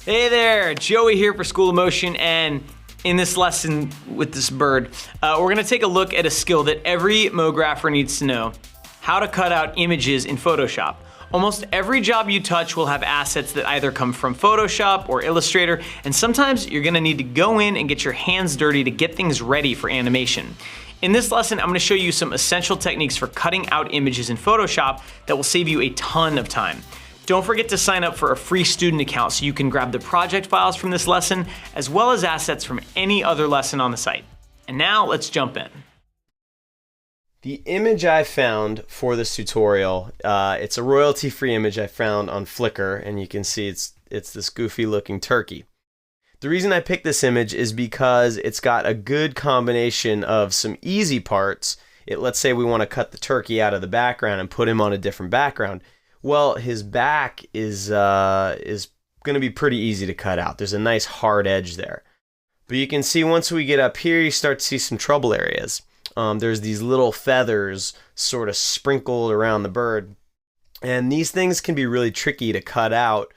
Hey there, Joey here for School of Motion, and in this lesson with this bird, we're gonna take a look at a skill that every MoGrapher needs to know: how to cut out images in Photoshop. Almost every job you touch will have assets that either come from Photoshop or Illustrator, and sometimes you're gonna need to go in and get your hands dirty to get things ready for animation. In this lesson, I'm gonna show you some essential techniques for cutting out images in Photoshop that will save you a ton of time. Don't forget to sign up for a free student account so you can grab the project files from this lesson, as well as assets from any other lesson on the site. And now let's jump in. The image I found for this tutorial, it's a royalty-free image I found on Flickr, and you can see it's this goofy looking turkey. The reason I picked this image is because it's got a good combination of some easy parts. Let's say we want to cut the turkey out of the background and put him on a different background. Well, his back is going to be pretty easy to cut out. There's a nice hard edge there. But you can see once we get up here, you start to see some trouble areas. There's these little feathers sort of sprinkled around the bird. And these things can be really tricky to cut out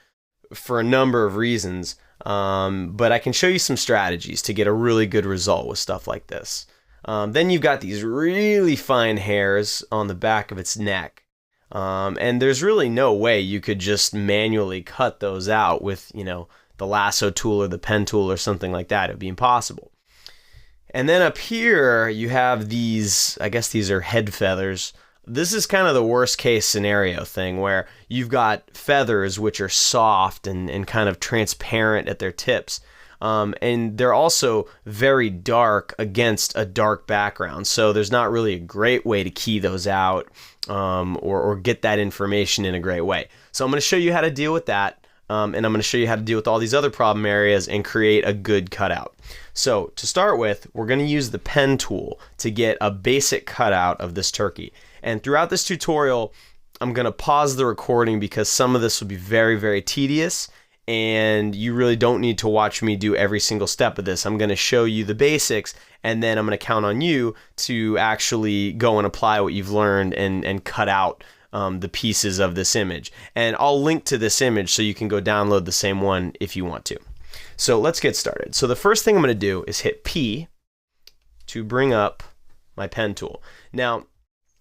for a number of reasons. But I can show you some strategies to get a really good result with stuff like this. Then you've got these really fine hairs on the back of its neck. And there's really no way you could just manually cut those out with, the lasso tool or the pen tool or something like that. It would be impossible. And then up here, you have these, I guess these are head feathers. This is kind of the worst case scenario thing where you've got feathers which are soft and kind of transparent at their tips. And they're also very dark against a dark background. So there's not really a great way to key those out or get that information in a great way. So I'm going to show you how to deal with that. And I'm going to show you how to deal with all these other problem areas and create a good cutout. So to start with, we're going to use the pen tool to get a basic cutout of this turkey. And throughout this tutorial, I'm going to pause the recording because some of this will be very, very tedious. And you really don't need to watch me do every single step of this. I'm going to show you the basics, and then I'm going to count on you to actually go and apply what you've learned and cut out the pieces of this image. And I'll link to this image so you can go download the same one if you want to. So let's get started. So the first thing I'm going to do is hit P to bring up my pen tool. Now,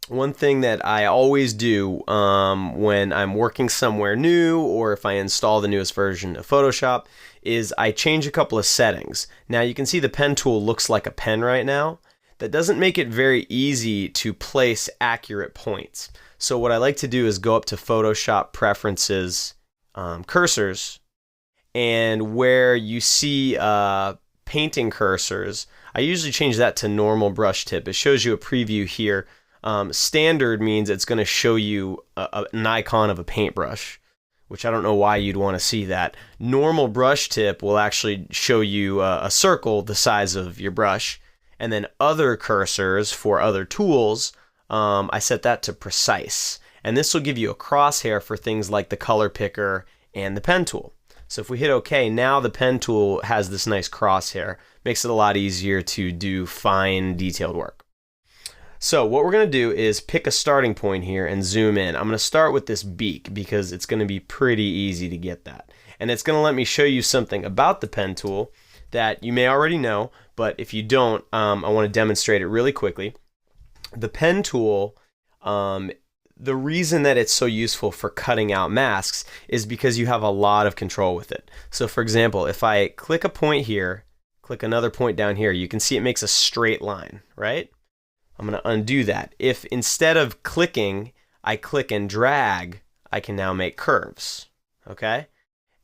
one thing that I always do when I'm working somewhere new or if I install the newest version of Photoshop is I change a couple of settings. Now you can see the pen tool looks like a pen right now. That doesn't make it very easy to place accurate points. So what I like to do is go up to Photoshop Preferences, Cursors, and where you see painting cursors, I usually change that to normal brush tip. It shows you a preview here. Standard means it's going to show you an icon of a paintbrush, which I don't know why you'd want to see that. Normal brush tip will actually show you a circle the size of your brush. And then other cursors for other tools, I set that to precise. And this will give you a crosshair for things like the color picker and the pen tool. So if we hit OK, now the pen tool has this nice crosshair. Makes it a lot easier to do fine, detailed work. So what we're going to do is pick a starting point here and zoom in. I'm going to start with this beak because it's going to be pretty easy to get that. And it's going to let me show you something about the pen tool that you may already know, but if you don't, I want to demonstrate it really quickly. The pen tool, the reason that it's so useful for cutting out masks is because you have a lot of control with it. So for example, if I click a point here, click another point down here, you can see it makes a straight line, right? I'm going to undo that. If instead of clicking, I click and drag, I can now make curves, okay?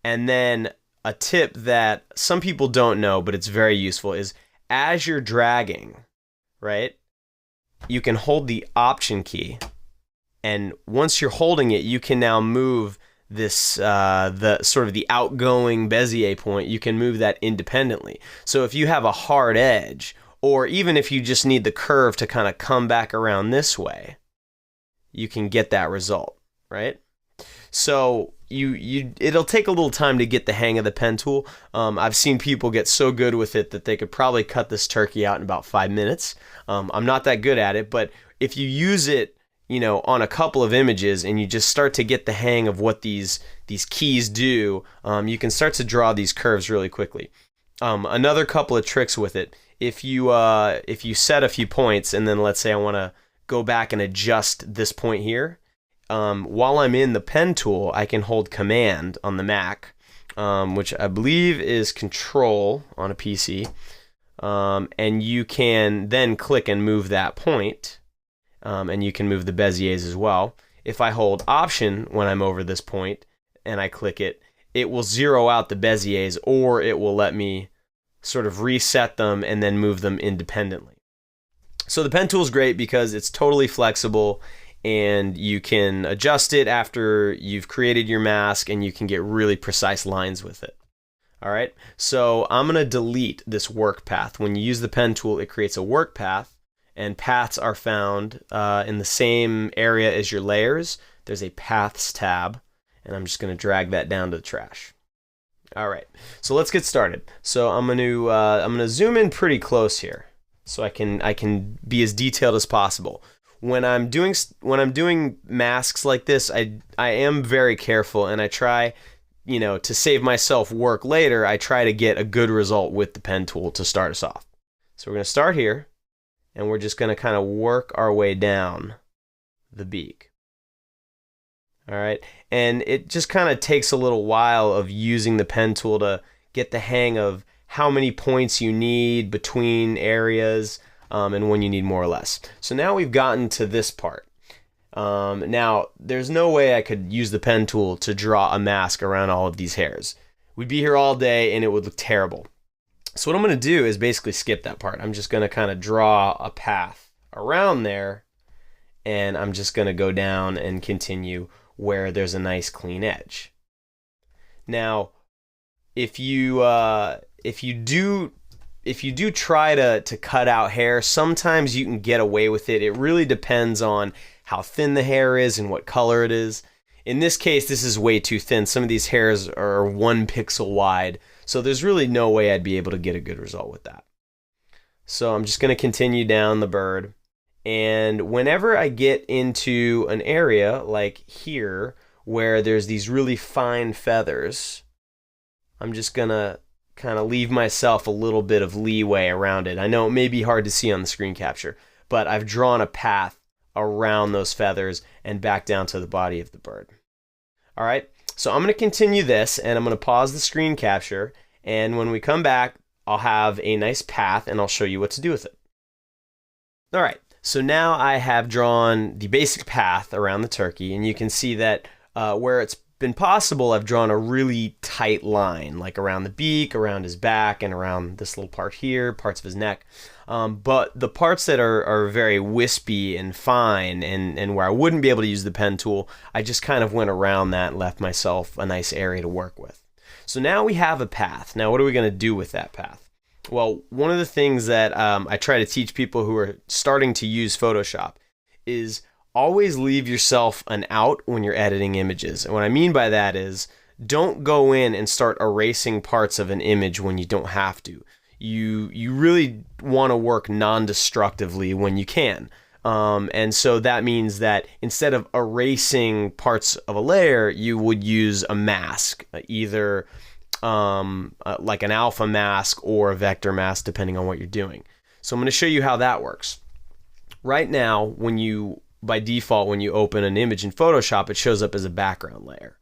And then a tip that some people don't know, but it's very useful, is as you're dragging, right, you can hold the Option key, and once you're holding it, you can now move this, the sort of the outgoing Bezier point, you can move that independently. So if you have a hard edge, or even if you just need the curve to kind of come back around this way, you can get that result, right? So it'll take a little time to get the hang of the pen tool. I've seen people get so good with it that they could probably cut this turkey out in about 5 minutes. I'm not that good at it, but if you use it, on a couple of images and you just start to get the hang of what these keys do, you can start to draw these curves really quickly. Another couple of tricks with it, if you set a few points and then let's say I want to go back and adjust this point here, while I'm in the pen tool, I can hold Command on the Mac, which I believe is Control on a PC, and you can then click and move that point, and you can move the Beziers as well. If I hold Option when I'm over this point and I click it, it will zero out the Beziers, or it will let me sort of reset them and then move them independently. So the pen tool is great because it's totally flexible and you can adjust it after you've created your mask and you can get really precise lines with it. All right, so I'm going to delete this work path. When you use the pen tool, it creates a work path, and paths are found in the same area as your layers. There's a Paths tab, and I'm just going to drag that down to the trash. All right, so let's get started. So I'm going to zoom in pretty close here, so I can be as detailed as possible. When I'm doing masks like this, I am very careful, and I try, to save myself work later. I try to get a good result with the pen tool to start us off. So we're going to start here, and we're just going to kind of work our way down the beak. All right, and it just kind of takes a little while of using the pen tool to get the hang of how many points you need between areas, and when you need more or less. So now we've gotten to this part. Now, there's no way I could use the pen tool to draw a mask around all of these hairs. We'd be here all day and it would look terrible. So what I'm going to do is basically skip that part. I'm just going to kind of draw a path around there, and I'm just going to go down and continue where there's a nice clean edge. Now, if you do try to cut out hair, sometimes you can get away with it. It really depends on how thin the hair is and what color it is. In this case, this is way too thin. Some of these hairs are 1 pixel wide, so there's really no way I'd be able to get a good result with that. So I'm just going to continue down the bird, and whenever I get into an area like here where there's these really fine feathers, I'm just going to kind of leave myself a little bit of leeway around it. I know it may be hard to see on the screen capture, but I've drawn a path around those feathers and back down to the body of the bird. All right, so I'm going to continue this, and I'm going to pause the screen capture, and when we come back, I'll have a nice path and I'll show you what to do with it. All right, so now I have drawn the basic path around the turkey, and you can see that where it's been possible, I've drawn a really tight line, like around the beak, around his back, and around this little part here, parts of his neck. But the parts that are very wispy and fine, and where I wouldn't be able to use the pen tool, I just kind of went around that and left myself a nice area to work with. So now we have a path. Now what are we going to do with that path? Well, one of the things that I try to teach people who are starting to use Photoshop is always leave yourself an out when you're editing images. And what I mean by that is, don't go in and start erasing parts of an image when you don't have to. You really want to work non-destructively when you can. And so that means that instead of erasing parts of a layer, you would use a mask, either like an alpha mask or a vector mask, depending on what you're doing. So I'm going to show you how that works. Right now, by default, when you open an image in Photoshop, it shows up as a background layer.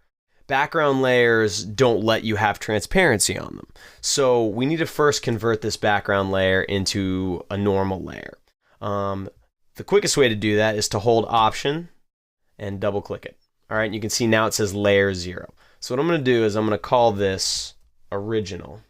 Background layers don't let you have transparency on them. So we need to first convert this background layer into a normal layer. The quickest way to do that is to hold Option and double click it. All right, you can see now it says Layer 0. So what I'm going to do is I'm going to call this Original.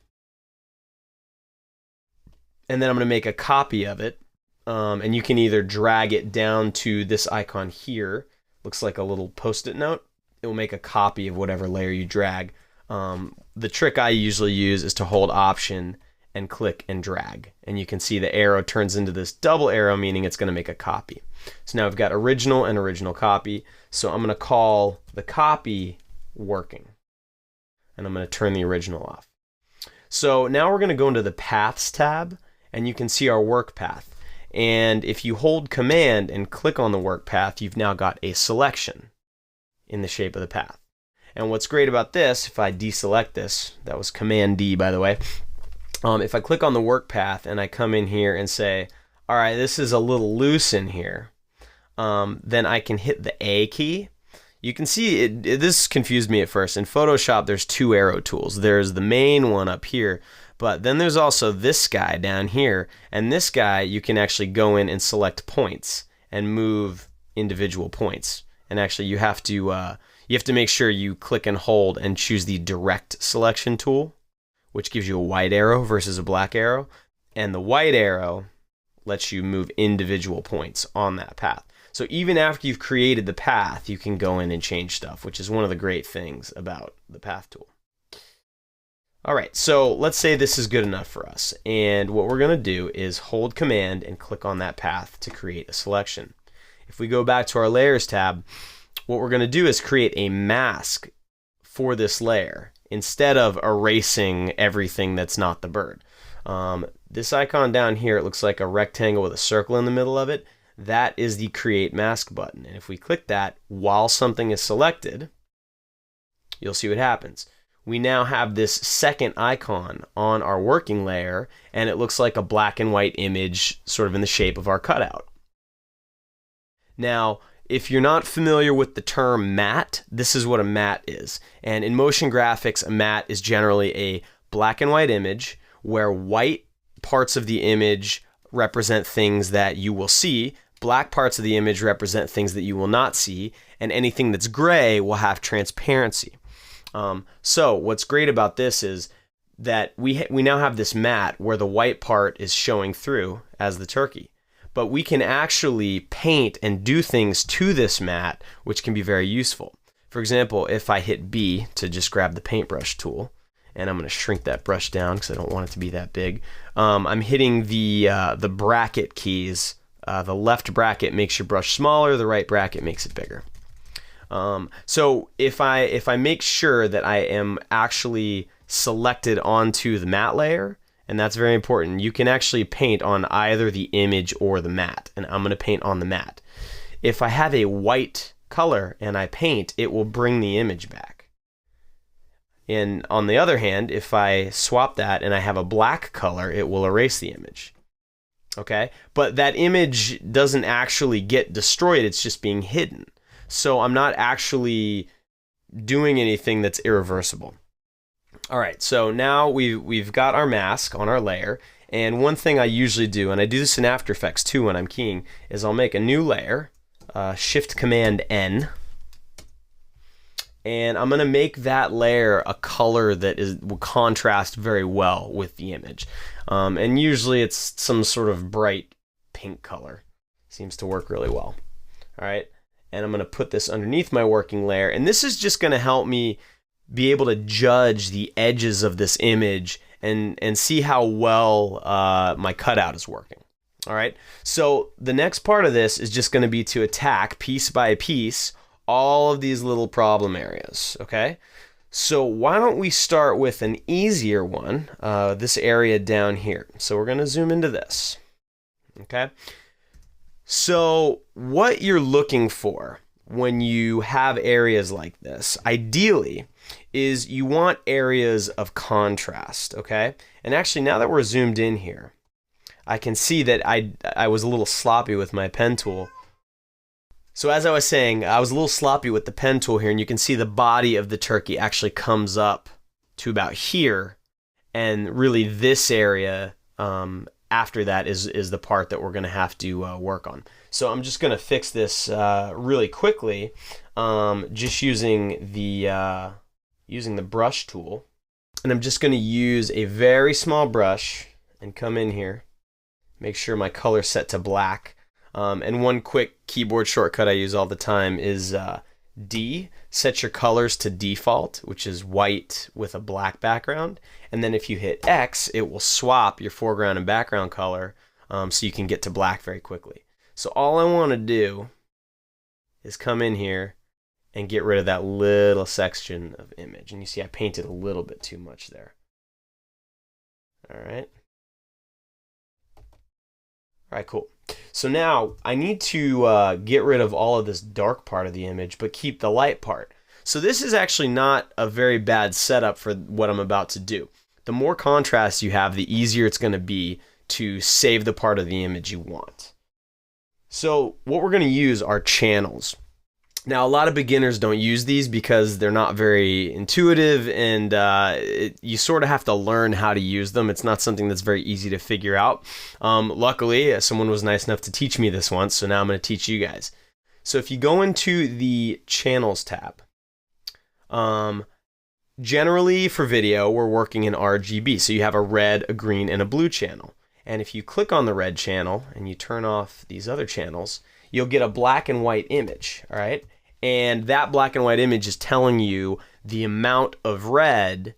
And then I'm going to make a copy of it. And you can either drag it down to this icon here. Looks like a little post-it note. It will make a copy of whatever layer you drag. The trick I usually use is to hold Option and click and drag. And you can see the arrow turns into this double arrow, meaning it's going to make a copy. So now I've got Original and Original Copy. So I'm going to call the copy Working. And I'm going to turn the original off. So now we're going to go into the Paths tab, and you can see our work path. And if you hold Command and click on the work path, you've now got a selection in the shape of the path. And what's great about this, if I deselect this, that was Command-D by the way, if I click on the work path and I come in here and say, all right, this is a little loose in here, then I can hit the A key. You can see this confused me at first. In Photoshop, there's two arrow tools. There's the main one up here, but then there's also this guy down here, and this guy you can actually go in and select points and move individual points. And actually, you have to make sure you click and hold and choose the direct selection tool, which gives you a white arrow versus a black arrow, and the white arrow lets you move individual points on that path. So even after you've created the path, you can go in and change stuff, which is one of the great things about the path tool. All right, so let's say this is good enough for us. And what we're going to do is hold Command and click on that path to create a selection. If we go back to our Layers tab, what we're going to do is create a mask for this layer instead of erasing everything that's not the bird. This icon down here, it looks like a rectangle with a circle in the middle of it. That is the Create Mask button. And if we click that while something is selected, you'll see what happens. We now have this second icon on our working layer, and it looks like a black and white image sort of in the shape of our cutout. Now, if you're not familiar with the term matte, this is what a matte is. And in motion graphics, a matte is generally a black and white image where white parts of the image represent things that you will see, black parts of the image represent things that you will not see, and anything that's gray will have transparency. So what's great about this is that we now have this matte where the white part is showing through as the turkey. But we can actually paint and do things to this matte, which can be very useful. For example, if I hit B to just grab the paintbrush tool, and I'm going to shrink that brush down because I don't want it to be that big. I'm hitting the bracket keys. The left bracket makes your brush smaller, the right bracket makes it bigger. So if I make sure that I am actually selected onto the matte layer, and that's very important, you can actually paint on either the image or the matte, and I'm going to paint on the matte. If I have a white color and I paint, it will bring the image back. And on the other hand, if I swap that and I have a black color, it will erase the image. Okay? But that image doesn't actually get destroyed, it's just being hidden. So I'm not actually doing anything that's irreversible. All right, so now we've got our mask on our layer, and one thing I usually do, and I do this in After Effects too when I'm keying, is I'll make a new layer, Shift-Command-N, and I'm going to make that layer a color that will contrast very well with the image. And usually it's some sort of bright pink color. Seems to work really well. All right, and I'm going to put this underneath my working layer, and this is just going to help me be able to judge the edges of this image and see how well my cutout is working. All right, so the next part of this is just going to be to attack piece by piece all of these little problem areas, okay? So why don't we start with an easier one, this area down here. So we're going to zoom into this, okay? So what you're looking for when you have areas like this, ideally, is you want areas of contrast, okay? And actually, now that we're zoomed in here, I can see that I was a little sloppy with my pen tool. So as I was saying, I was a little sloppy with the pen tool here, and you can see the body of the turkey actually comes up to about here, and really this area after that is the part that we're going to have to work on. So I'm just going to fix this really quickly, just using the brush tool, and I'm just going to use a very small brush and come in here, make sure my color's set to black. And one quick keyboard shortcut I use all the time is D. Set your colors to default, which is white with a black background. And then if you hit X, it will swap your foreground and background color so you can get to black very quickly. So all I want to do is come in here and get rid of that little section of image. And you see I painted a little bit too much there. All right. All right, cool. So now I need to get rid of all of this dark part of the image, but keep the light part. So this is actually not a very bad setup for what I'm about to do. The more contrast you have, the easier it's going to be to save the part of the image you want. So what we're going to use are channels. Now, a lot of beginners don't use these because they're not very intuitive, and you sort of have to learn how to use them. It's not something that's very easy to figure out. Luckily, someone was nice enough to teach me this once, so now I'm going to teach you guys. So if you go into the Channels tab, generally for video, we're working in RGB. So you have a red, a green, and a blue channel. And if you click on the red channel and you turn off these other channels, you'll get a black and white image, all right? And that black and white image is telling you the amount of red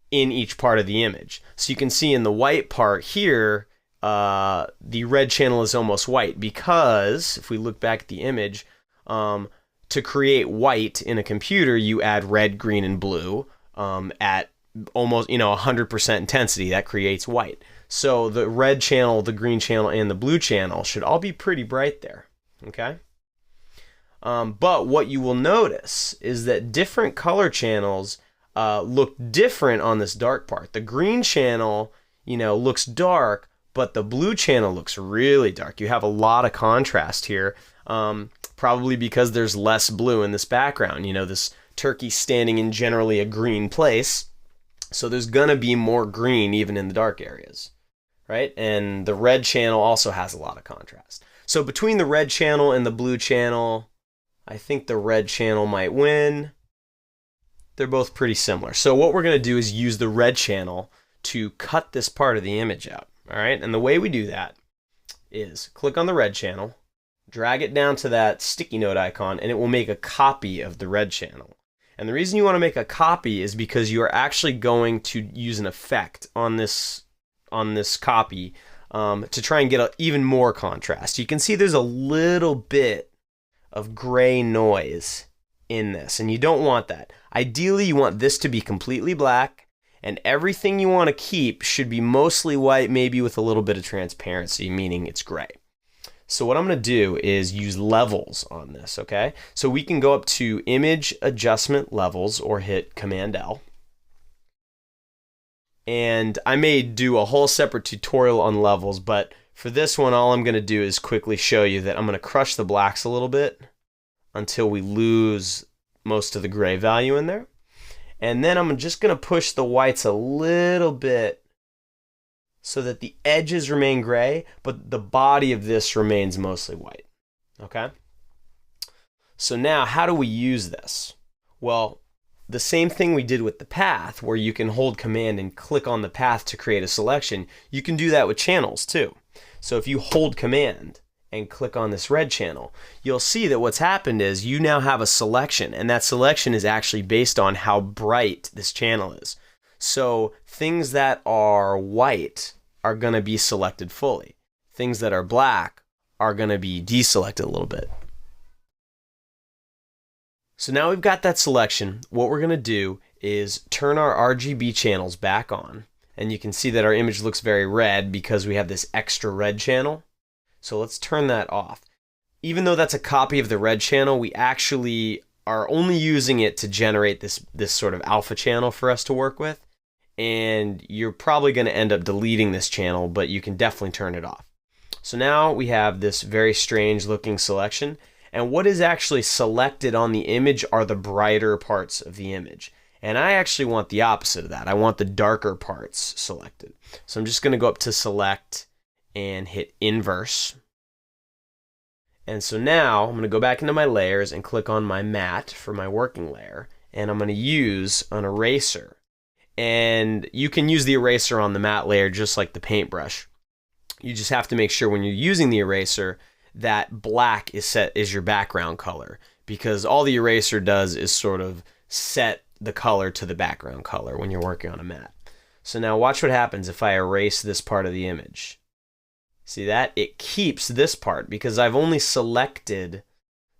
in each part of the image. So you can see in the white part here, the red channel is almost white because if we look back at the image, to create white in a computer, you add red, green, and blue at almost 100% intensity. That creates white. So the red channel, the green channel, and the blue channel should all be pretty bright there. Okay? But what you will notice is that different color channels look different on this dark part. The green channel, looks dark, but the blue channel looks really dark. You have a lot of contrast here, probably because there's less blue in this background. This turkey's standing in generally a green place, so there's gonna be more green even in the dark areas, right? And the red channel also has a lot of contrast. So between the red channel and the blue channel, I think the red channel might win. They're both pretty similar. So what we're going to do is use the red channel to cut this part of the image out. All right, and the way we do that is click on the red channel, drag it down to that sticky note icon, and it will make a copy of the red channel. And the reason you want to make a copy is because you are actually going to use an effect on this copy to try and get even more contrast. You can see there's a little bit of gray noise in this, and you don't want that. Ideally, you want this to be completely black, and everything you want to keep should be mostly white, maybe with a little bit of transparency, meaning it's gray. So what I'm going to do is use levels on this, okay? So we can go up to Image Adjustment Levels or hit Command-L. And I may do a whole separate tutorial on levels, but for this one, all I'm going to do is quickly show you that I'm going to crush the blacks a little bit until we lose most of the gray value in there. And then I'm just going to push the whites a little bit so that the edges remain gray, but the body of this remains mostly white. Okay? So now, how do we use this? Well, the same thing we did with the path, where you can hold Command and click on the path to create a selection, you can do that with channels too. So if you hold Command and click on this red channel, you'll see that what's happened is you now have a selection, and that selection is actually based on how bright this channel is. So things that are white are going to be selected fully. Things that are black are going to be deselected a little bit. So now we've got that selection. What we're going to do is turn our RGB channels back on. And you can see that our image looks very red because we have this extra red channel. So let's turn that off. Even though that's a copy of the red channel, we actually are only using it to generate this sort of alpha channel for us to work with. And you're probably going to end up deleting this channel, but you can definitely turn it off. So now we have this very strange looking selection. And what is actually selected on the image are the brighter parts of the image. And I actually want the opposite of that. I want the darker parts selected. So I'm just going to go up to Select and hit Inverse. And so now I'm going to go back into my layers and click on my matte for my working layer. And I'm going to use an eraser. And you can use the eraser on the matte layer just like the paintbrush. You just have to make sure when you're using the eraser that black is set as your background color, because all the eraser does is sort of set the color to the background color when you're working on a matte. So now watch what happens if I erase this part of the image. See that? It keeps this part because I've only selected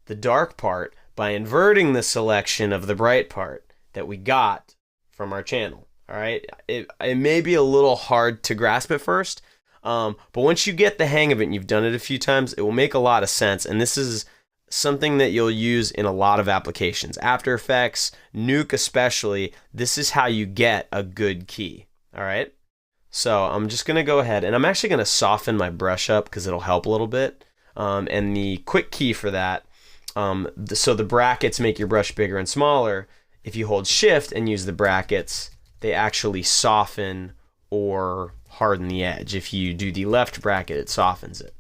the dark part by inverting the selection of the bright part that we got from our channel. All right? It may be a little hard to grasp at first, But once you get the hang of it and you've done it a few times, it will make a lot of sense. And this is something that you'll use in a lot of applications. After Effects, Nuke especially, this is how you get a good key. All right? So I'm just going to go ahead, and I'm actually going to soften my brush up because it'll help a little bit. And the quick key for that, so the brackets make your brush bigger and smaller. If you hold Shift and use the brackets, they actually soften or harden the edge. If you do the left bracket, it softens it.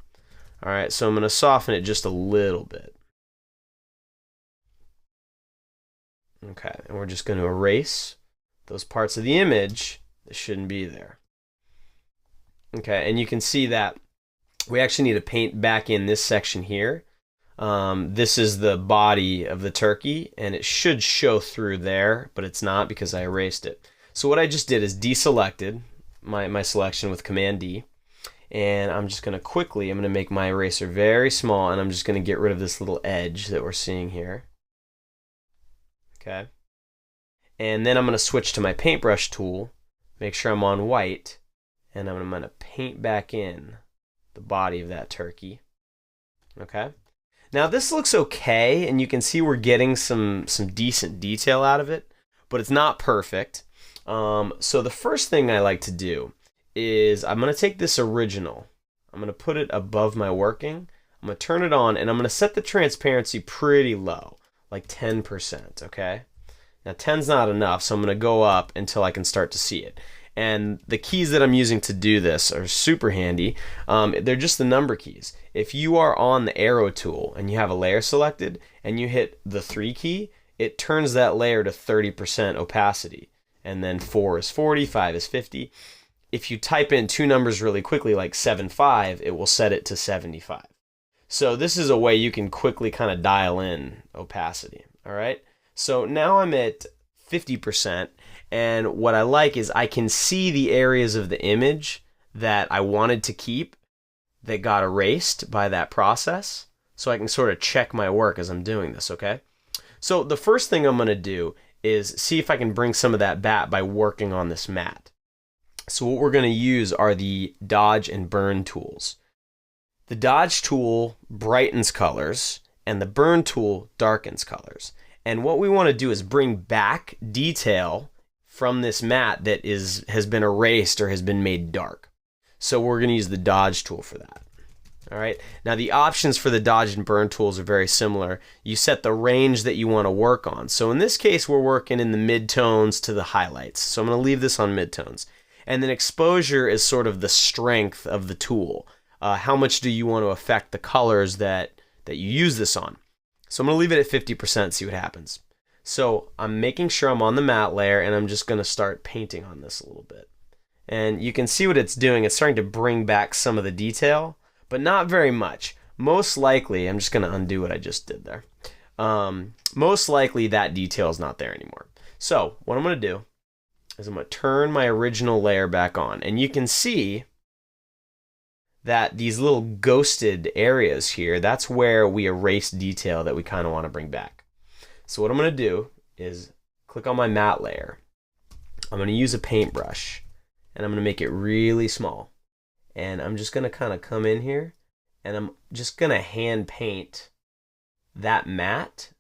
All right, so I'm going to soften it just a little bit. Okay, and we're just going to erase those parts of the image that shouldn't be there. Okay, and you can see that we actually need to paint back in this section here. This is the body of the turkey, and it should show through there, but it's not because I erased it. So what I just did is deselected my selection with Command-D, and I'm just going to quickly, I'm going to make my eraser very small, and I'm just going to get rid of this little edge that we're seeing here. Okay. And then I'm going to switch to my paintbrush tool, make sure I'm on white, and I'm going to paint back in the body of that turkey. Okay. Now this looks okay, and you can see we're getting some decent detail out of it, but it's not perfect. So the first thing I like to do is I'm going to take this original, I'm going to put it above my working, I'm going to turn it on, and I'm going to set the transparency pretty low, like 10%, okay? Now 10's not enough, so I'm going to go up until I can start to see it. And the keys that I'm using to do this are super handy. They're just the number keys. If you are on the arrow tool and you have a layer selected and you hit the 3 key, it turns that layer to 30% opacity. And then 4 is 40, 5 is 50. If you type in 2 numbers really quickly, like 75, it will set it to 75. So this is a way you can quickly kind of dial in opacity. All right. So now I'm at 50%. And what I like is I can see the areas of the image that I wanted to keep that got erased by that process. So I can sort of check my work as I'm doing this, okay? So the first thing I'm going to do is see if I can bring some of that back by working on this matte. So what we're going to use are the dodge and burn tools. The dodge tool brightens colors and the burn tool darkens colors. And what we want to do is bring back detail from this matte that has been erased or has been made dark. So we're going to use the dodge tool for that. All right. Now the options for the dodge and burn tools are very similar. You set the range that you want to work on. So in this case, we're working in the midtones to the highlights. So I'm going to leave this on midtones. And then exposure is sort of the strength of the tool. How much do you want to affect the colors that you use this on? So I'm going to leave it at 50%, see what happens. So I'm making sure I'm on the matte layer, and I'm just going to start painting on this a little bit. And you can see what it's doing. It's starting to bring back some of the detail, but not very much. Most likely, I'm just going to undo what I just did there. Most likely that detail is not there anymore. So what I'm going to do is I'm going to turn my original layer back on. And you can see that these little ghosted areas here, that's where we erase detail that we kind of want to bring back. So what I'm going to do is click on my matte layer. I'm going to use a paintbrush, and I'm going to make it really small. And I'm just going to kind of come in here, and I'm just going to hand paint that matte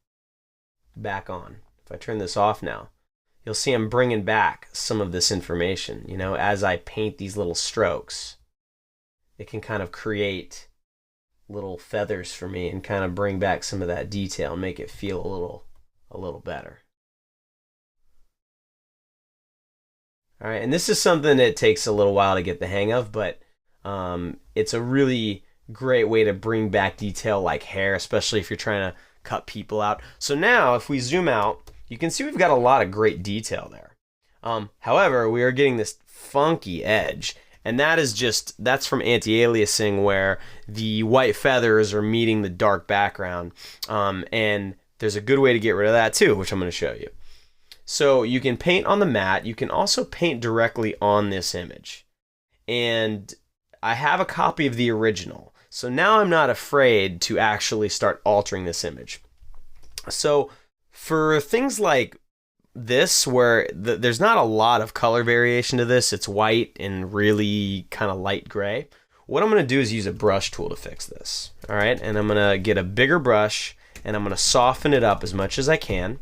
back on. If I turn this off now, you'll see I'm bringing back some of this information. You know, as I paint these little strokes, it can kind of create little feathers for me and kind of bring back some of that detail and make it feel a little better. All right, and this is something that takes a little while to get the hang of, but it's a really great way to bring back detail like hair, especially if you're trying to cut people out. So now if we zoom out, you can see we've got a lot of great detail there. However, we are getting this funky edge, and that's from anti-aliasing, where the white feathers are meeting the dark background. And there's a good way to get rid of that too, which I'm going to show you. So you can paint on the matte. You can also paint directly on this image. And I have a copy of the original. So now I'm not afraid to actually start altering this image. So for things like this where there's not a lot of color variation to this. It's white and really kind of light gray. What I'm going to do is use a brush tool to fix this. All right, and I'm going to get a bigger brush and I'm going to soften it up as much as I can.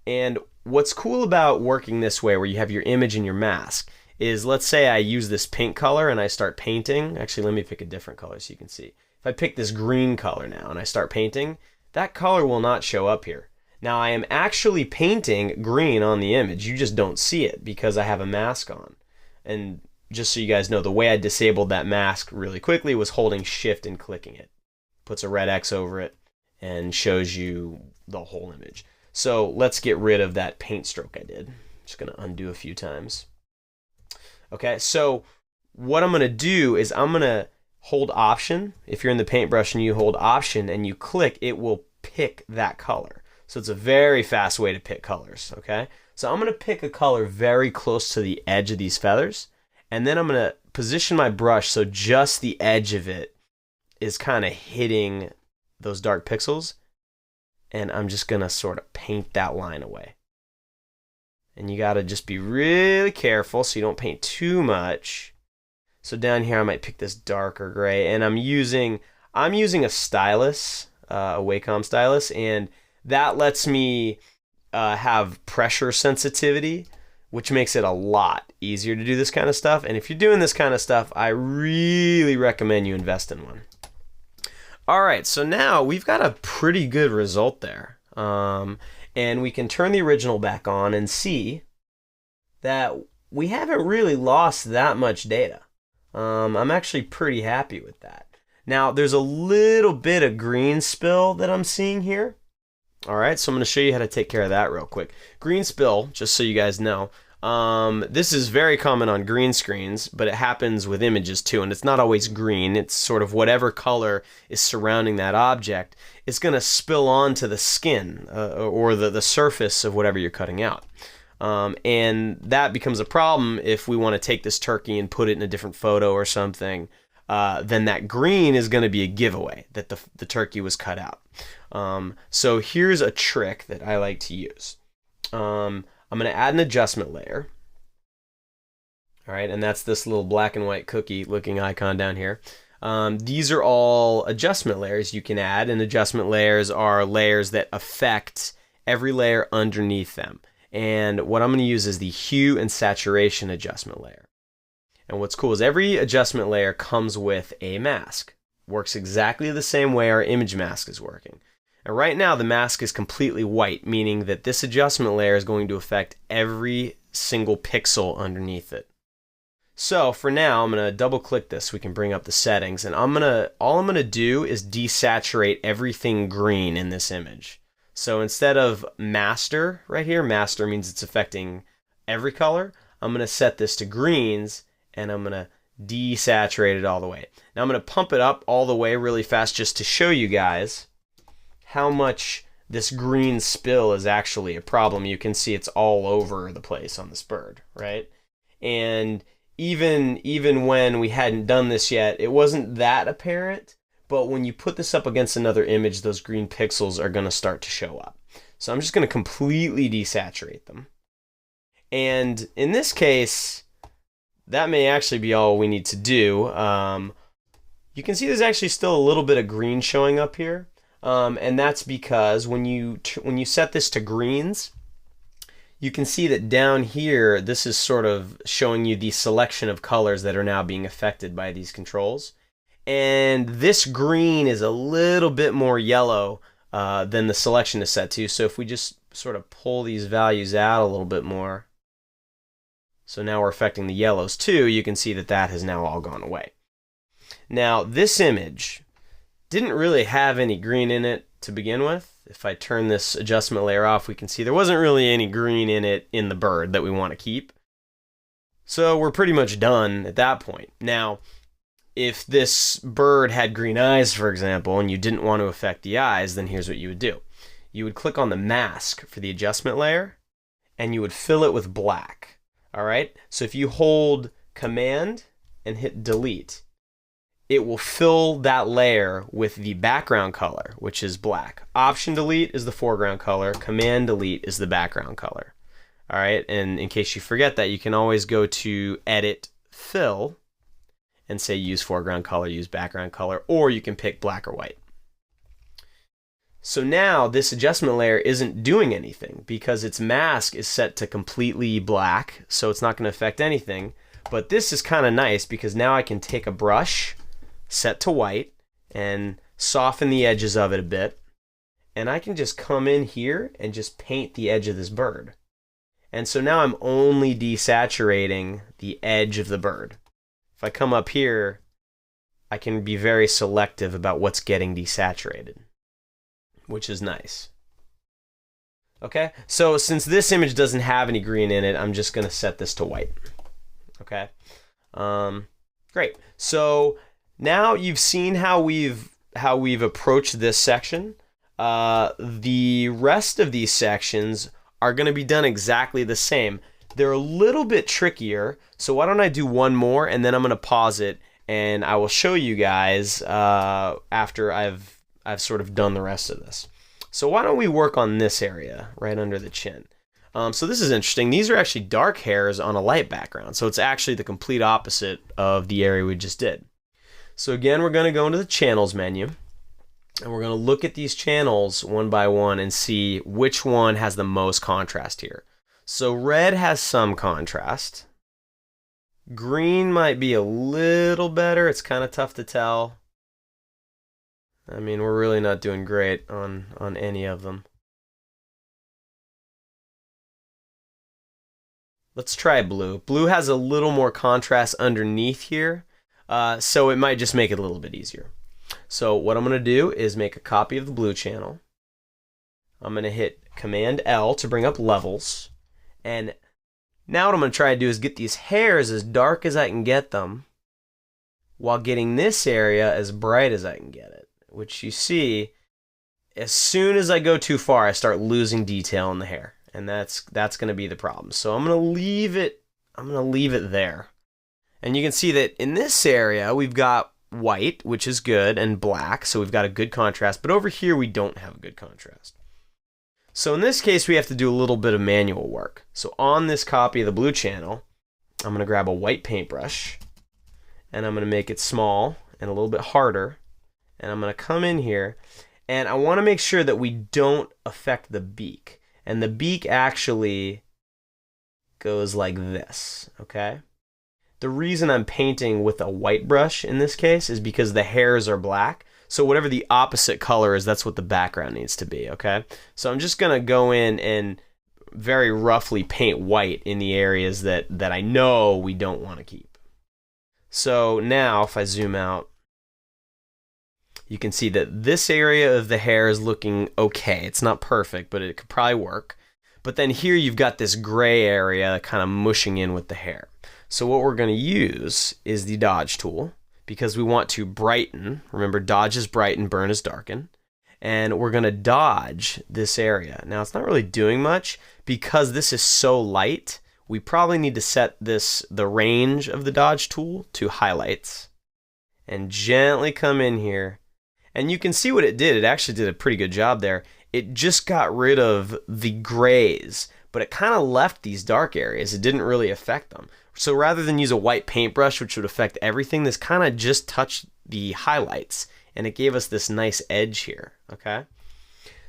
And what's cool about working this way where you have your image and your mask is, let's say I use this pink color and I start painting. Actually, let me pick a different color so you can see. If I pick this green color now and I start painting, that color will not show up here. Now I am actually painting green on the image. You just don't see it because I have a mask on. And just so you guys know, the way I disabled that mask really quickly was holding Shift and clicking it. Puts a red X over it and shows you the whole image. So let's get rid of that paint stroke I did. Just gonna undo a few times. Okay, so what I'm gonna do is I'm gonna hold Option. If you're in the paintbrush and you hold Option and you click, it will pick that color. So it's a very fast way to pick colors, okay? So I'm gonna pick a color very close to the edge of these feathers, and then I'm gonna position my brush so just the edge of it is kind of hitting those dark pixels, and I'm just gonna sort of paint that line away. And you gotta just be really careful so you don't paint too much. So down here I might pick this darker gray, and I'm using a stylus, a Wacom stylus, and that lets me have pressure sensitivity, which makes it a lot easier to do this kind of stuff. And if you're doing this kind of stuff, I really recommend you invest in one. All right, so now we've got a pretty good result there. And we can turn the original back on and see that we haven't really lost that much data. I'm actually pretty happy with that. Now, there's a little bit of green spill that I'm seeing here. All right, so I'm going to show you how to take care of that real quick. Green spill, just so you guys know, this is very common on green screens, but it happens with images too, and it's not always green. It's sort of whatever color is surrounding that object. It's going to spill onto the skin or the surface of whatever you're cutting out. And that becomes a problem if we want to take this turkey and put it in a different photo or something. Then that green is going to be a giveaway that the turkey was cut out. So here's a trick that I like to use. I'm going to add an adjustment layer. All right, and that's this little black and white cookie looking icon down here. These are all adjustment layers you can add, and adjustment layers are layers that affect every layer underneath them. And what I'm going to use is the hue and saturation adjustment layer. And what's cool is every adjustment layer comes with a mask. Works exactly the same way our image mask is working. And right now the mask is completely white, meaning that this adjustment layer is going to affect every single pixel underneath it. So for now, I'm going to double click this so we can bring up the settings, and all I'm going to do is desaturate everything green in this image. So instead of master right here, master means it's affecting every color, I'm going to set this to greens, and I'm going to desaturate it all the way. Now I'm going to pump it up all the way really fast just to show you guys how much this green spill is actually a problem. You can see it's all over the place on this bird, right? And even when we hadn't done this yet, it wasn't that apparent, but when you put this up against another image, those green pixels are going to start to show up. So I'm just going to completely desaturate them. And in this case, that may actually be all we need to do. You can see there's actually still a little bit of green showing up here. And that's because when you set this to greens, you can see that down here, this is sort of showing you the selection of colors that are now being affected by these controls. And this green is a little bit more yellow than the selection is set to. So if we just sort of pull these values out a little bit more, so now we're affecting the yellows too, you can see that that has now all gone away. Now this image didn't really have any green in it to begin with. If I turn this adjustment layer off, we can see there wasn't really any green in it in the bird that we want to keep. So we're pretty much done at that point. Now, if this bird had green eyes, for example, and you didn't want to affect the eyes, then here's what you would do. You would click on the mask for the adjustment layer, and you would fill it with black. All right? So if you hold Command and hit Delete, it will fill that layer with the background color, which is black. Option Delete is the foreground color. Command Delete is the background color. All right, and in case you forget that, you can always go to Edit, Fill, and say use foreground color, use background color, or you can pick black or white. So now this adjustment layer isn't doing anything because its mask is set to completely black, so it's not going to affect anything. But this is kind of nice because now I can take a brush, set to white, and soften the edges of it a bit. And I can just come in here and just paint the edge of this bird. And so now I'm only desaturating the edge of the bird. If I come up here, I can be very selective about what's getting desaturated, which is nice. Okay, so since this image doesn't have any green in it, I'm just going to set this to white. Okay, great. So now you've seen how we've approached this section. The rest of these sections are going to be done exactly the same. They're a little bit trickier, so why don't I do one more and then I'm going to pause it and I will show you guys after I've sort of done the rest of this. So why don't we work on this area right under the chin? So this is interesting. These are actually dark hairs on a light background, so it's actually the complete opposite of the area we just did. So again, we're going to go into the channels menu. And we're going to look at these channels one by one and see which one has the most contrast here. So red has some contrast. Green might be a little better. It's kind of tough to tell. I mean, we're really not doing great on any of them. Let's try blue. Blue has a little more contrast underneath here, so it might just make it a little bit easier. So what I'm going to do is make a copy of the blue channel. I'm going to hit Command L to bring up levels. And now what I'm going to try to do is get these hairs as dark as I can get them while getting this area as bright as I can get it. Which you see, as soon as I go too far, I start losing detail in the hair. And that's going to be the problem. So I'm going to leave it there. And you can see that in this area, we've got white, which is good, and black, so we've got a good contrast, but over here we don't have a good contrast. So in this case, we have to do a little bit of manual work. So on this copy of the blue channel, I'm going to grab a white paintbrush, and I'm going to make it small and a little bit harder, and I'm going to come in here, and I want to make sure that we don't affect the beak. And the beak actually goes like this, okay? The reason I'm painting with a white brush in this case is because the hairs are black. So whatever the opposite color is, that's what the background needs to be, okay? So I'm just going to go in and very roughly paint white in the areas that I know we don't want to keep. So now if I zoom out, you can see that this area of the hair is looking okay. It's not perfect, but it could probably work. But then here you've got this gray area kind of mushing in with the hair. So what we're going to use is the dodge tool because we want to brighten. Remember, dodge is brighten, burn is darken. And we're going to dodge this area. Now, it's not really doing much because this is so light. We probably need to set the range of the dodge tool to highlights and gently come in here. And you can see what it did. It actually did a pretty good job there. It just got rid of the grays, but it kind of left these dark areas. It didn't really affect them. So rather than use a white paintbrush, which would affect everything, this kind of just touched the highlights, and it gave us this nice edge here, okay?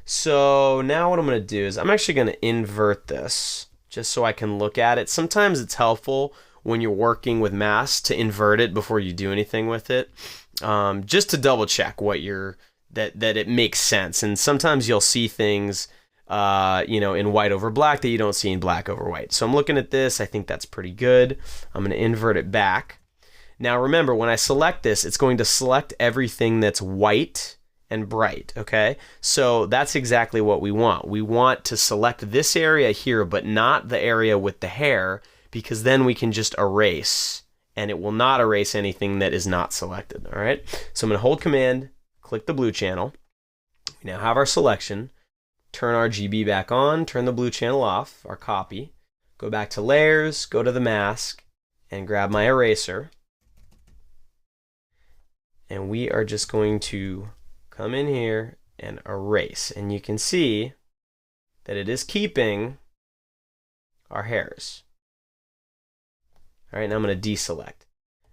So now what I'm going to do is I'm actually going to invert this just so I can look at it. Sometimes it's helpful when you're working with masks to invert it before you do anything with it, just to double check that it makes sense. And sometimes you'll see things in white over black that you don't see in black over white. So I'm looking at this. I think that's pretty good. I'm going to invert it back. Now remember, when I select this, it's going to select everything that's white and bright, okay? So that's exactly what we want. We want to select this area here, but not the area with the hair, because then we can just erase, and it will not erase anything that is not selected, all right? So I'm going to hold Command, click the blue channel. We now have our selection. Turn our GB back on, turn the blue channel off, our copy. Go back to Layers, go to the mask, and grab my eraser. And we are just going to come in here and erase. And you can see that it is keeping our hairs. All right, now I'm going to deselect.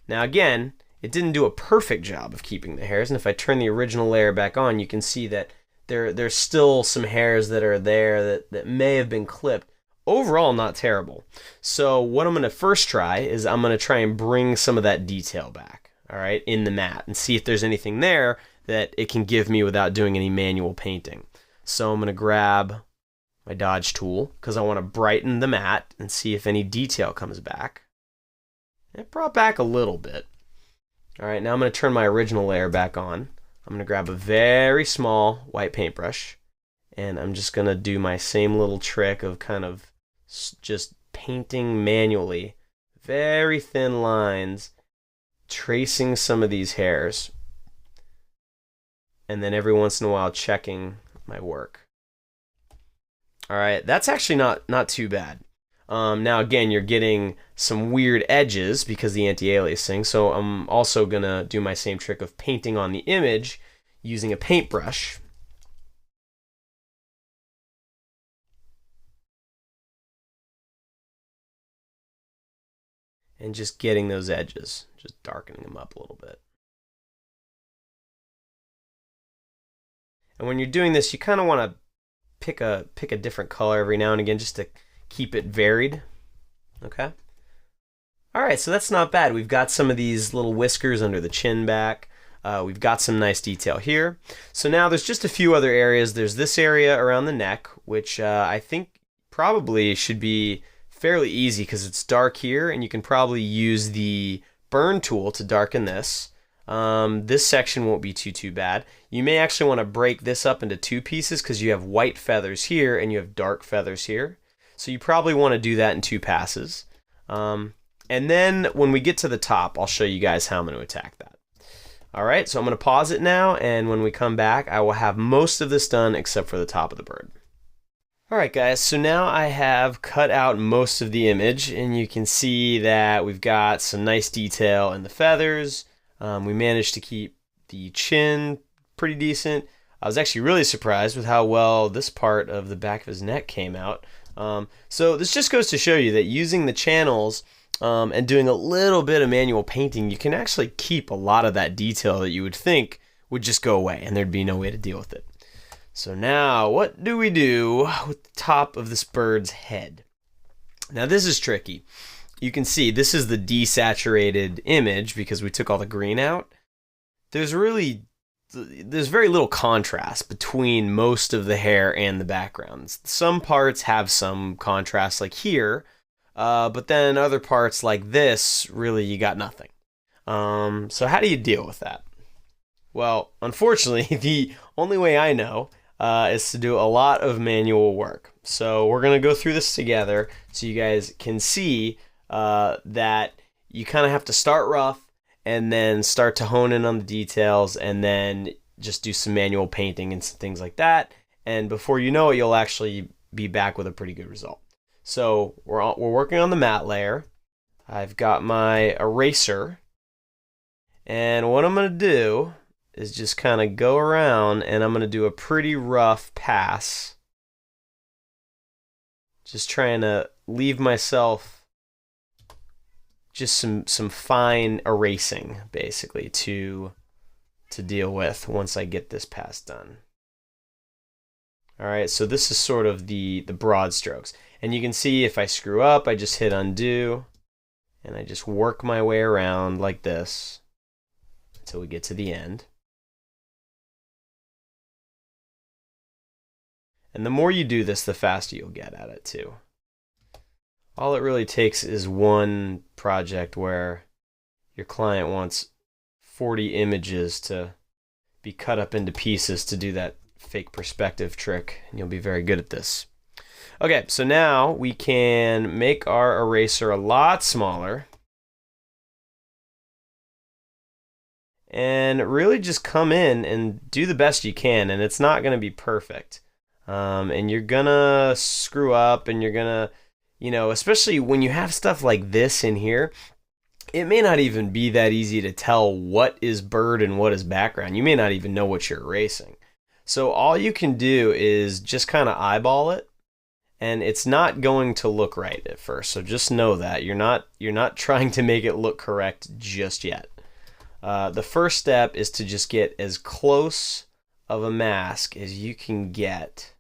Now again, it didn't do a perfect job of keeping the hairs, and if I turn the original layer back on, you can see that there's still some hairs that are there that may have been clipped. Overall, not terrible. So what I'm going to first try is I'm going to try and bring some of that detail back, all right, in the mat, and see if there's anything there that it can give me without doing any manual painting. So I'm going to grab my dodge tool because I want to brighten the mat and see if any detail comes back. It brought back a little bit. All right, now I'm going to turn my original layer back on. I'm going to grab a very small white paintbrush, and I'm just going to do my same little trick of kind of just painting manually, very thin lines, tracing some of these hairs, and then every once in a while checking my work. All right, that's actually not too bad. Now again, you're getting some weird edges because of the anti-aliasing, so I'm also going to do my same trick of painting on the image using a paintbrush. And just getting those edges, just darkening them up a little bit. And when you're doing this, you kind of want to pick a different color every now and again just to keep it varied. Okay? All right, so that's not bad. We've got some of these little whiskers under the chin back. We've got some nice detail here. So now there's just a few other areas. There's this area around the neck, which I think probably should be fairly easy because it's dark here, and you can probably use the burn tool to darken this. This section won't be too bad. You may actually want to break this up into two pieces because you have white feathers here and you have dark feathers here. So you probably want to do that in two passes. And then when we get to the top, I'll show you guys how I'm going to attack that. All right, so I'm going to pause it now, and when we come back, I will have most of this done except for the top of the bird. All right, guys, so now I have cut out most of the image, and you can see that we've got some nice detail in the feathers. We managed to keep the chin pretty decent. I was actually really surprised with how well this part of the back of his neck came out. So this just goes to show you that using the channels and doing a little bit of manual painting, you can actually keep a lot of that detail that you would think would just go away and there'd be no way to deal with it. So now, what do we do with the top of this bird's head? Now this is tricky. You can see this is the desaturated image because we took all the green out. There's very little contrast between most of the hair and the backgrounds. Some parts have some contrast like here, but then other parts like this, really you got nothing. So how do you deal with that? Well, unfortunately, the only way I know is to do a lot of manual work. So we're going to go through this together so you guys can see that you kind of have to start rough and then start to hone in on the details and then just do some manual painting and some things like that. And before you know it, you'll actually be back with a pretty good result. So we're working on the matte layer. I've got my eraser. And what I'm going to do is just kind of go around and I'm going to do a pretty rough pass. Just trying to leave myself just some fine erasing basically to deal with once I get this pass done. All right, so this is sort of the broad strokes. And you can see if I screw up, I just hit undo and I just work my way around like this until we get to the end. And the more you do this, the faster you'll get at it too. All it really takes is one project where your client wants 40 images to be cut up into pieces to do that fake perspective trick, and you'll be very good at this. Okay, so now we can make our eraser a lot smaller and really just come in and do the best you can, and it's not going to be perfect. And you're gonna screw up and you're gonna, especially when you have stuff like this in here, it may not even be that easy to tell what is bird and what is background. You may not even know what you're erasing. So all you can do is just kind of eyeball it and it's not going to look right at first. So just know that you're not trying to make it look correct just yet. The first step is to just get as close of a mask as you can get.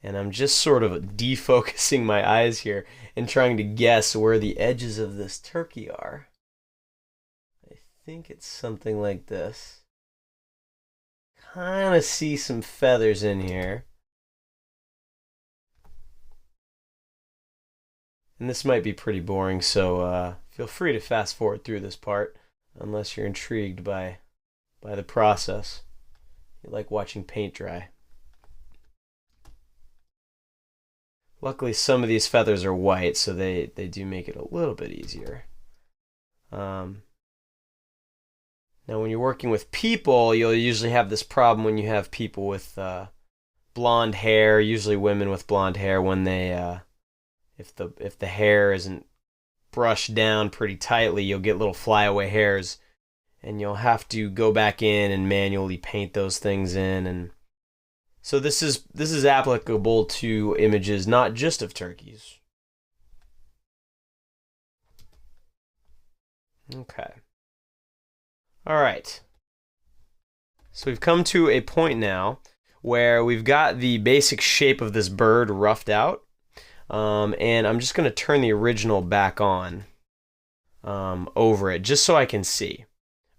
And I'm just sort of defocusing my eyes here and trying to guess where the edges of this turkey are. I think it's something like this. Kind of see some feathers in here. And this might be pretty boring, so feel free to fast forward through this part unless you're intrigued by the process. You like watching paint dry. Luckily, some of these feathers are white, so they do make it a little bit easier. Now, when you're working with people, you'll usually have this problem when you have people with blonde hair, usually women with blonde hair, when they, if the hair isn't brushed down pretty tightly, you'll get little flyaway hairs, and you'll have to go back in and manually paint those things in. And so this is applicable to images not just of turkeys. Okay. All right. So we've come to a point now where we've got the basic shape of this bird roughed out. And I'm just going to turn the original back on over it just so I can see.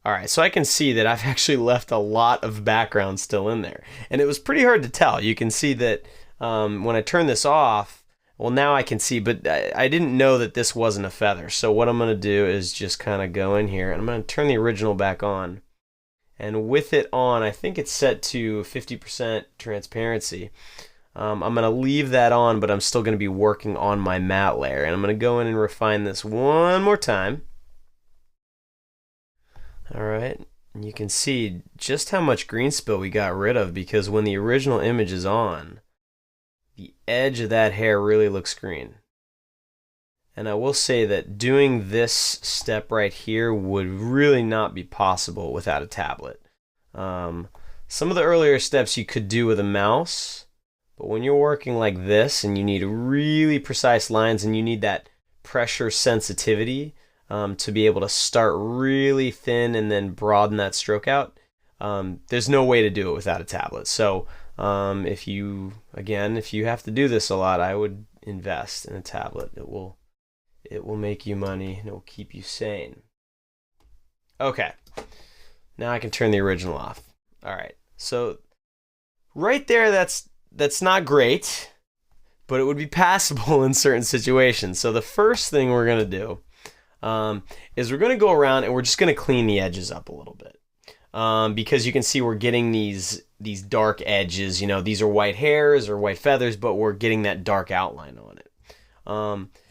All right, so I can see that I've actually left a lot of background still in there. And it was pretty hard to tell. You can see that when I turn this off, well, now I can see, but I didn't know that this wasn't a feather. So what I'm going to do is just kind of go in here, and I'm going to turn the original back on. And with it on, I think it's set to 50% transparency. I'm going to leave that on, but I'm still going to be working on my matte layer. And I'm going to go in and refine this one more time. All right, and you can see just how much green spill we got rid of, because when the original image is on, the edge of that hair really looks green. And I will say that doing this step right here would really not be possible without a tablet. Some of the earlier steps you could do with a mouse, but when you're working like this and you need really precise lines and you need that pressure sensitivity, to be able to start really thin and then broaden that stroke out, there's no way to do it without a tablet. So if you have to do this a lot, I would invest in a tablet. It will make you money and it will keep you sane. Okay, now I can turn the original off. All right, so right there, that's not great, but it would be passable in certain situations. So the first thing we're gonna do is we're going to go around and we're just going to clean the edges up a little bit, because you can see we're getting these dark edges. You know, these are white hairs or white feathers, but we're getting that dark outline on it.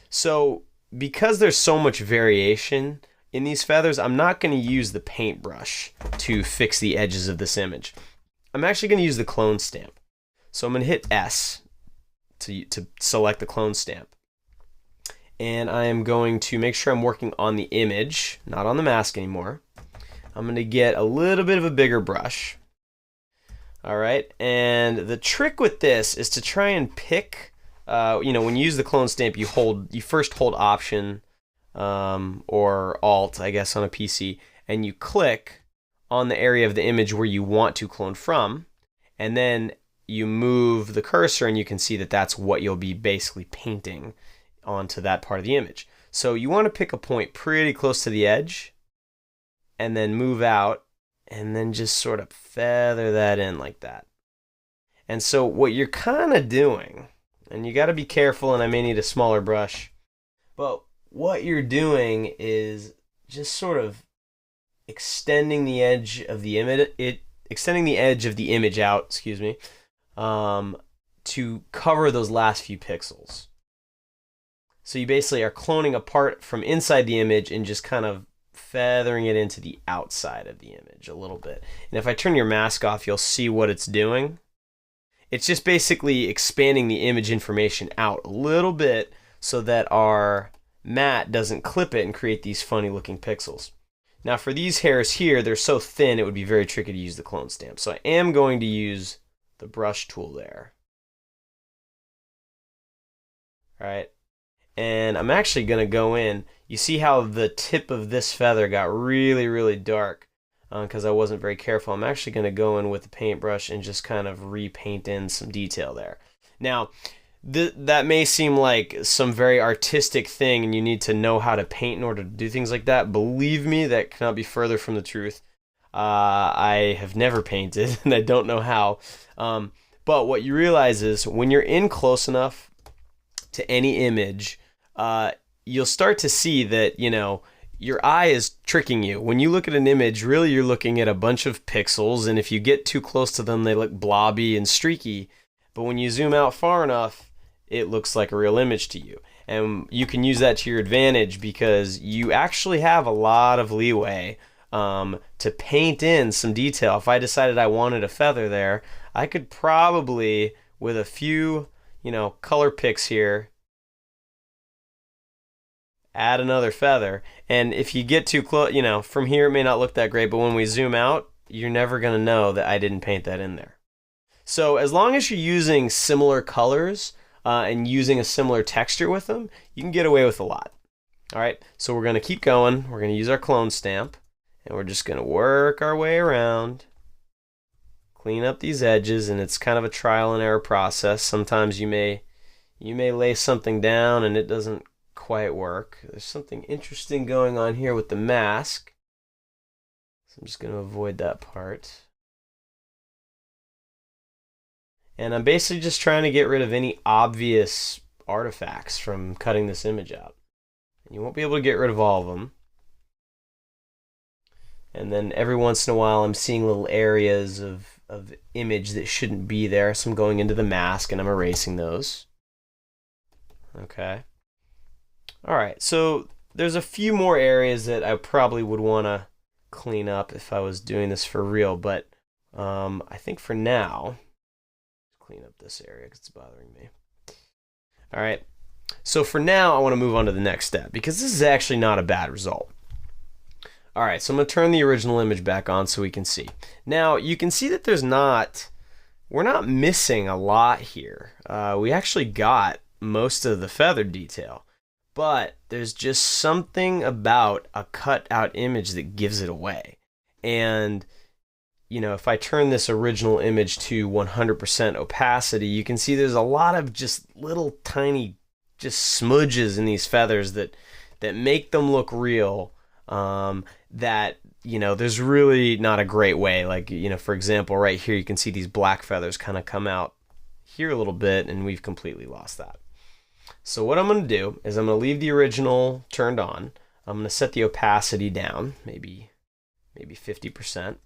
So because there's so much variation in these feathers, I'm not going to use the paintbrush to fix the edges of this image. I'm actually going to use the clone stamp. So I'm going to hit S to select the clone stamp. And I am going to make sure I'm working on the image, not on the mask anymore. I'm going to get a little bit of a bigger brush. All right, and the trick with this is to try and pick, when you use the clone stamp, you first hold Option or Alt, I guess, on a PC, and you click on the area of the image where you want to clone from, and then you move the cursor and you can see that that's what you'll be basically painting onto that part of the image. So you want to pick a point pretty close to the edge and then move out and then just sort of feather that in like that. And so what you're kind of doing, and you got to be careful, and I may need a smaller brush, but what you're doing is just sort of extending the edge of the image out, excuse me, to cover those last few pixels. So you basically are cloning a part from inside the image and just kind of feathering it into the outside of the image a little bit. And if I turn your mask off, you'll see what it's doing. It's just basically expanding the image information out a little bit so that our matte doesn't clip it and create these funny looking pixels. Now for these hairs here, they're so thin it would be very tricky to use the clone stamp. So I am going to use the brush tool there. All right. And I'm actually going to go in. You see how the tip of this feather got really, really dark because I wasn't very careful. I'm actually going to go in with the paintbrush and just kind of repaint in some detail there. Now, that may seem like some very artistic thing and you need to know how to paint in order to do things like that. Believe me, that cannot be further from the truth. I have never painted and I don't know how. But what you realize is when you're in close enough to any image, you'll start to see that, your eye is tricking you. When you look at an image, really you're looking at a bunch of pixels, and if you get too close to them, they look blobby and streaky. But when you zoom out far enough, it looks like a real image to you. And you can use that to your advantage because you actually have a lot of leeway to paint in some detail. If I decided I wanted a feather there, I could probably, with a few, color picks here, add another feather. And if you get too close, from here it may not look that great, but when we zoom out, you're never going to know that I didn't paint that in there. So as long as you're using similar colors and using a similar texture with them, you can get away with a lot. All right, so we're going to keep going. We're going to use our clone stamp, and we're just going to work our way around, clean up these edges, and it's kind of a trial and error process. Sometimes you may lay something down and it doesn't quite work. There's something interesting going on here with the mask, so I'm just going to avoid that part. And I'm basically just trying to get rid of any obvious artifacts from cutting this image out. And you won't be able to get rid of all of them. And then every once in a while I'm seeing little areas of image that shouldn't be there, so I'm going into the mask and I'm erasing those. Okay. Alright, so there's a few more areas that I probably would want to clean up if I was doing this for real, but I think for now, clean up this area because it's bothering me. Alright, so for now I want to move on to the next step because this is actually not a bad result. Alright, so I'm going to turn the original image back on so we can see. Now, you can see that we're not missing a lot here. We actually got most of the feather detail. But there's just something about a cut out image that gives it away. And, if I turn this original image to 100% opacity, you can see there's a lot of just little tiny just smudges in these feathers that make them look real. That, there's really not a great way. Like, for example, right here, you can see these black feathers kind of come out here a little bit, and we've completely lost that. So what I'm going to do is I'm going to leave the original turned on. I'm going to set the opacity down, maybe 50%.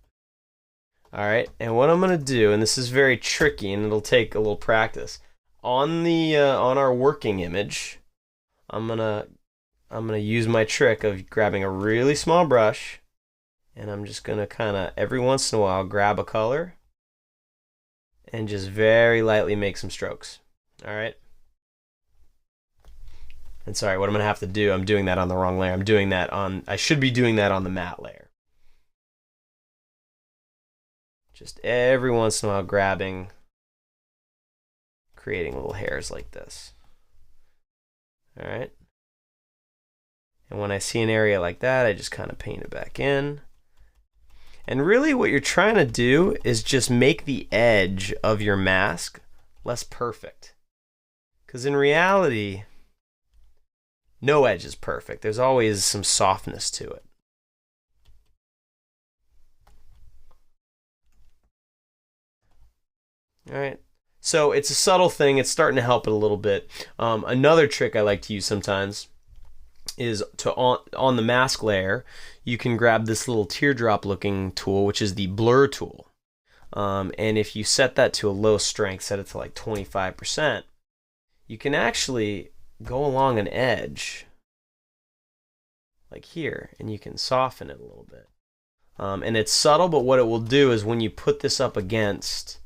All right, and what I'm going to do, and this is very tricky and it'll take a little practice, on our working image, I'm going to use my trick of grabbing a really small brush, and I'm just going to kind of every once in a while grab a color and just very lightly make some strokes. All right. And sorry, what I'm going to have to do, I'm doing that on the wrong layer. I should be doing that on the matte layer. Just every once in a while grabbing, creating little hairs like this. All right. And when I see an area like that, I just kind of paint it back in. And really what you're trying to do is just make the edge of your mask less perfect. Because in reality, no edge is perfect. There's always some softness to it. All right. So it's a subtle thing. It's starting to help it a little bit. Another trick I like to use sometimes is on the mask layer, you can grab this little teardrop looking tool, which is the blur tool. And if you set that to a low strength, set it to like 25%, you can actually go along an edge like here, and you can soften it a little bit. And it's subtle, but what it will do is when you put this up against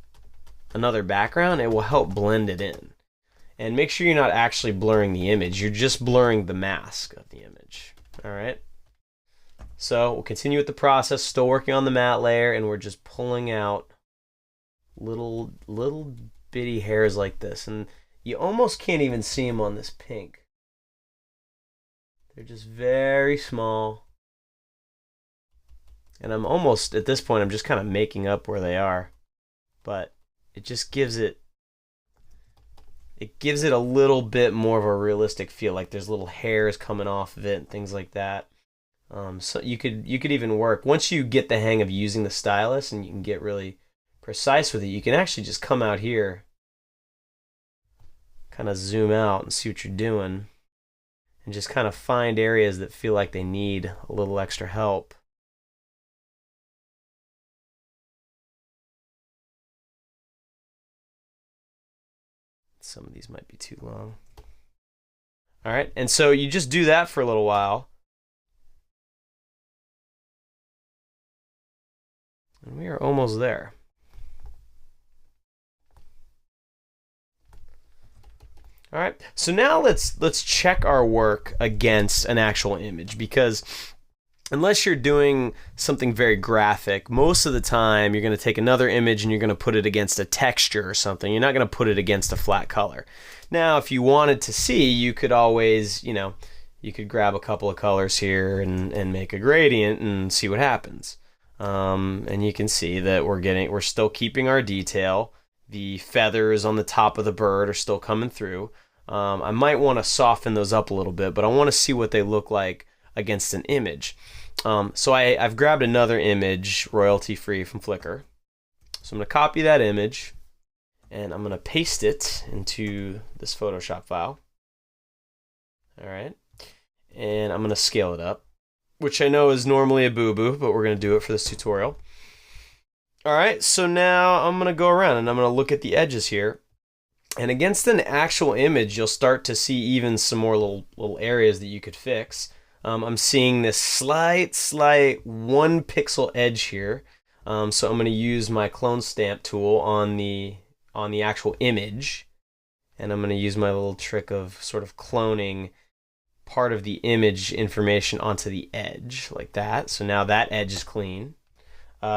another background, it will help blend it in. And make sure you're not actually blurring the image, you're just blurring the mask of the image. All right. So we'll continue with the process, still working on the matte layer, and we're just pulling out little bitty hairs like this. And You almost can't even see them on this pink. They're just very small. And I'm almost, at this point, I'm just kind of making up where they are. But it just gives it a little bit more of a realistic feel, like there's little hairs coming off of it and things like that. So you could even work, once you get the hang of using the stylus and you can get really precise with it, you can actually just come out here, kind of zoom out and see what you're doing, and just kind of find areas that feel like they need a little extra help. Some of these might be too long. All right, and so you just do that for a little while. And we are almost there. All right, so now let's check our work against an actual image, because unless you're doing something very graphic, most of the time you're going to take another image and you're going to put it against a texture or something. You're not going to put it against a flat color. Now, if you wanted to see, you could always, you could grab a couple of colors here and make a gradient and see what happens. And you can see that we're still keeping our detail. The feathers on the top of the bird are still coming through. I might want to soften those up a little bit, but I want to see what they look like against an image. So I've grabbed another image, royalty-free from Flickr. So I'm going to copy that image, and I'm going to paste it into this Photoshop file. All right. And I'm going to scale it up, which I know is normally a boo-boo, but we're going to do it for this tutorial. All right, so now I'm going to go around and I'm going to look at the edges here. And against an actual image, you'll start to see even some more little areas that you could fix. I'm seeing this slight 1 pixel edge here. So I'm going to use my clone stamp tool on the actual image. And I'm going to use my little trick of sort of cloning part of the image information onto the edge, like that. So now that edge is clean.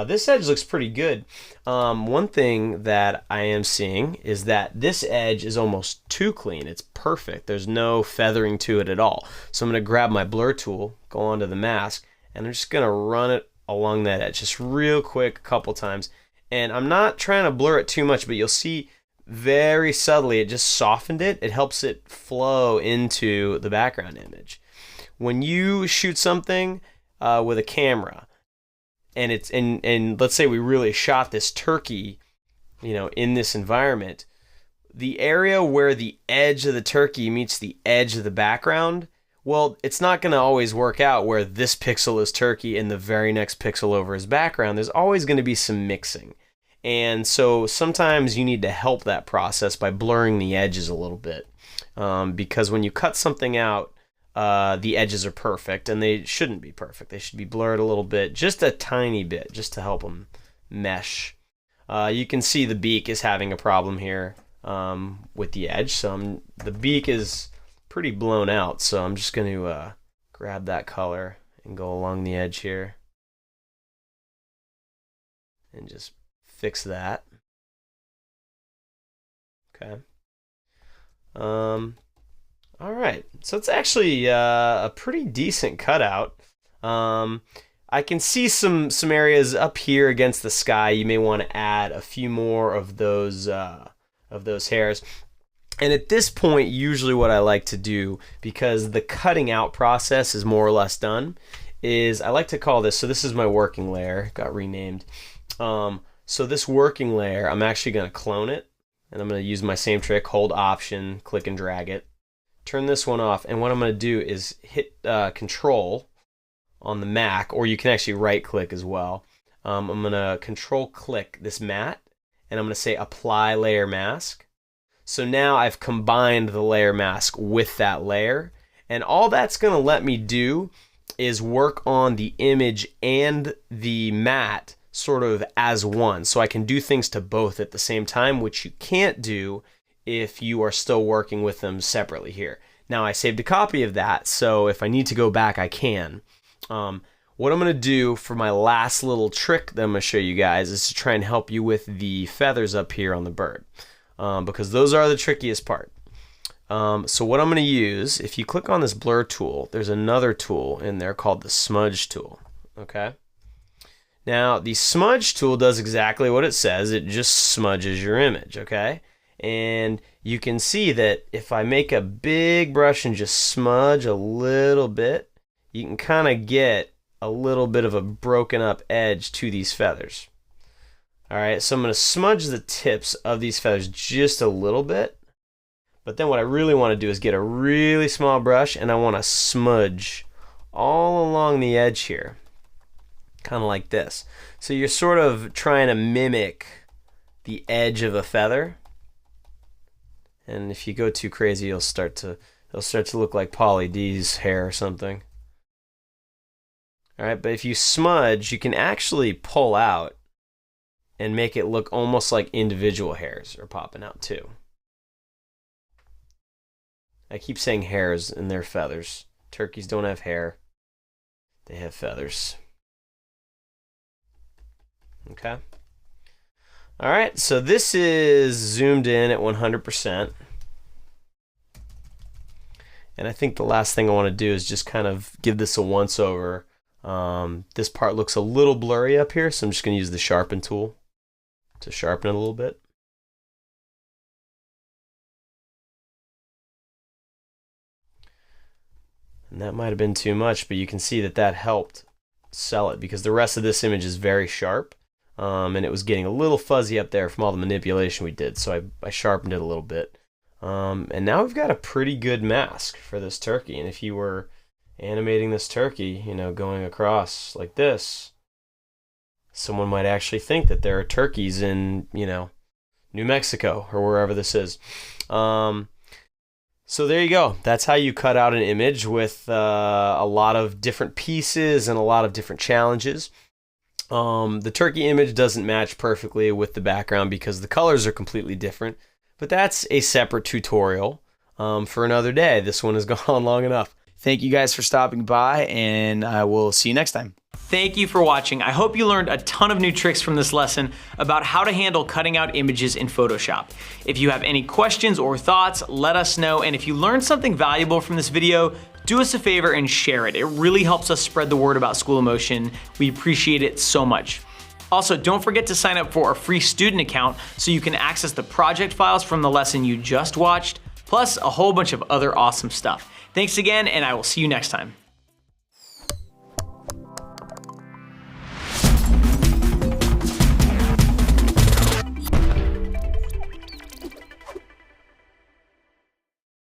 This edge looks pretty good. One thing that I am seeing is that this edge is almost too clean. It's perfect. There's no feathering to it at all. So I'm going to grab my blur tool, go onto the mask, and I'm just going to run it along that edge just real quick a couple times. And I'm not trying to blur it too much, but you'll see very subtly it just softened it. It helps it flow into the background image. When you shoot something with a camera, and it's and let's say we really shot this turkey, in this environment, the area where the edge of the turkey meets the edge of the background, well, it's not going to always work out where this pixel is turkey and the very next pixel over is background. There's always going to be some mixing. And so sometimes you need to help that process by blurring the edges a little bit. Because when you cut something out, the edges are perfect, and they shouldn't be perfect. They should be blurred a little bit, just a tiny bit, just to help them mesh. You can see the beak is having a problem here with the edge. So the beak is pretty blown out, so I'm just going to grab that color and go along the edge here and just fix that. Okay. All right, so it's actually a pretty decent cutout. I can see some areas up here against the sky. You may want to add a few more of those hairs. And at this point, usually what I like to do, because the cutting out process is more or less done, is I like to call this, so this is my working layer, got renamed. So this working layer, I'm actually going to clone it, and I'm going to use my same trick, hold Option, click and drag it. Turn this one off, and what I'm going to do is hit Control on the Mac, or you can actually right click as well. I'm going to Control click this matte, and I'm going to say Apply Layer Mask. So now I've combined the layer mask with that layer, and all that's going to let me do is work on the image and the matte sort of as one. So I can do things to both at the same time, which you can't do if you are still working with them separately here. Now I saved a copy of that, so if I need to go back, I can. What I'm going to do for my last little trick that I'm going to show you guys is to try and help you with the feathers up here on the bird, because those are the trickiest part. So what I'm going to use, if you click on this blur tool, there's another tool in there called the smudge tool. Okay. Now the smudge tool does exactly what it says. It just smudges your image. Okay. And you can see that if I make a big brush and just smudge a little bit, you can kind of get a little bit of a broken up edge to these feathers. All right, so I'm going to smudge the tips of these feathers just a little bit. But then what I really want to do is get a really small brush and I want to smudge all along the edge here. Kind of like this. So you're sort of trying to mimic the edge of a feather. And if you go too crazy, it'll start to look like Pauly D's hair or something. All right, but if you smudge, you can actually pull out and make it look almost like individual hairs are popping out too. I keep saying hairs and they're feathers. Turkeys don't have hair. They have feathers. Okay. All right, so this is zoomed in at 100%. And I think the last thing I want to do is just kind of give this a once over. This part looks a little blurry up here, so I'm just going to use the sharpen tool to sharpen it a little bit. And that might have been too much, but you can see that that helped sell it because the rest of this image is very sharp. And it was getting a little fuzzy up there from all the manipulation we did, so I sharpened it a little bit. And now we've got a pretty good mask for this turkey. And if you were animating this turkey, you know, going across like this, someone might actually think that there are turkeys in, you know, New Mexico or wherever this is. So there you go. That's how you cut out an image with a lot of different pieces and a lot of different challenges. The turkey image doesn't match perfectly with the background because the colors are completely different, but that's a separate tutorial for another day. This one has gone on long enough. Thank you guys for stopping by, and I will see you next time. Thank you for watching. I hope you learned a ton of new tricks from this lesson about how to handle cutting out images in Photoshop. If you have any questions or thoughts, let us know, and if you learned something valuable from this video, do us a favor and share it. It really helps us spread the word about School of Motion. We appreciate it so much. Also, don't forget to sign up for our free student account so you can access the project files from the lesson you just watched, plus a whole bunch of other awesome stuff. Thanks again, and I will see you next time.